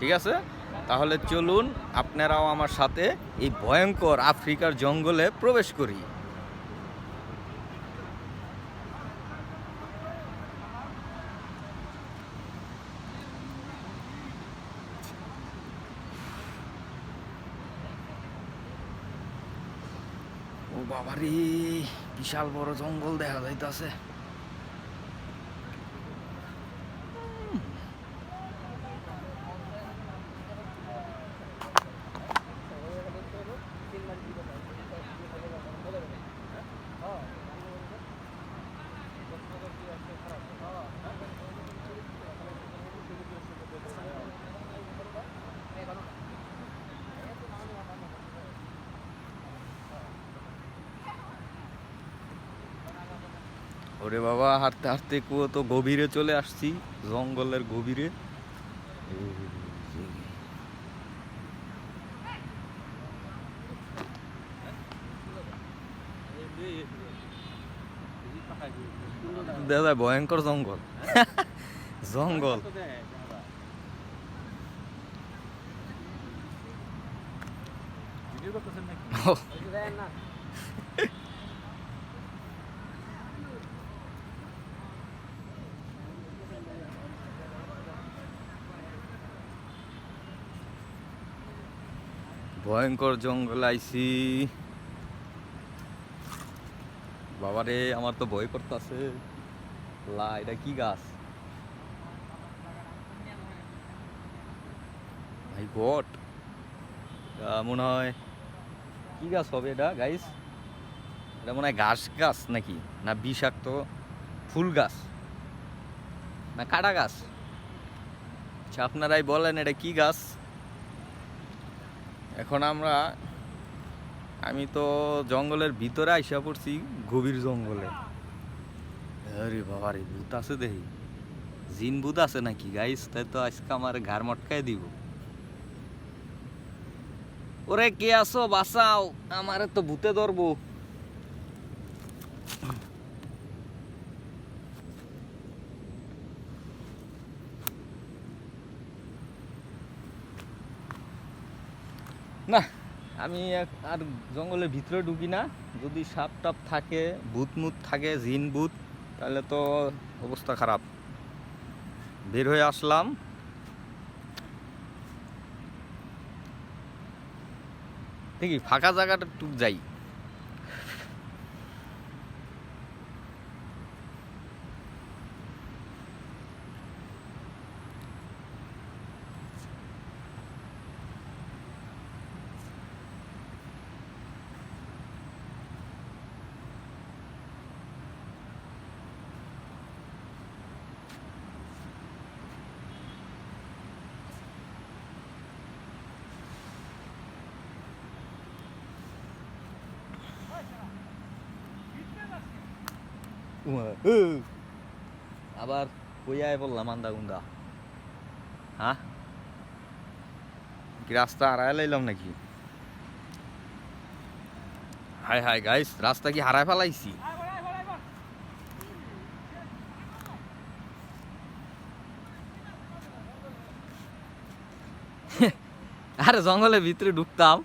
ঠিক আছে, তাহলে চলুন আপনারাও আমার সাথে এই ভয়ঙ্কর আফ্রিকার জঙ্গলে প্রবেশ করি। ও বাবারে, বিশাল বড় জঙ্গল দেখা যাইতাছে। ওরে বাবা, হাঁটতে হাঁটতে তো গভীরে চলে আসছি, জঙ্গলের গভীরে। দেখা যায় ভয়ঙ্কর জঙ্গল। জঙ্গল ভয়ঙ্কর জঙ্গল আইছি। বাবারে, আমার তো ভয় করতেছে। লা, এটা কি গাছ? মাই গড, মনে হয় কি গাছ হবে এটা গাইস? এটা মনে হয় ঘাস গাছ নাকি, না বিষাক্ত ফুল গাছ, না কাটা গাছ? আচ্ছা, আপনারাই বলেন এটা কি গাছ। এখন আমি তো জঙ্গলের ভিতরে আইসা পড়ছি, গভীর জঙ্গলে। আরে বাবা রে, ভূত আছে দেখি। জিন ভূত আছে নাকি গাইস? তাই তো আজকে আমার ঘাড় মটকায় দিব। ওরে কে আসো, বাঁচাও, আমারে তো ভূতে ধরবো। না, আমি আর জঙ্গলের ভিতরে ঢুকি না। যদি সাপ টাপ থাকে, ভূত মুত থাকে, জিন ভূত, তাহলে তো অবস্থা খারাপ। বের হয়ে আসলাম। দেখি ফাঁকা জায়গাটা টুক যাই। আবার কইয়াই বললাম আন্দা গুন্দা। হ্যাঁ, কি রাস্তা হারায় লাইলাম নাকি? হায় হায় গাইস, রাস্তা কি হারায় ফেলাইছি? আরে জঙ্গলের ভিতরে ঢুকতাম,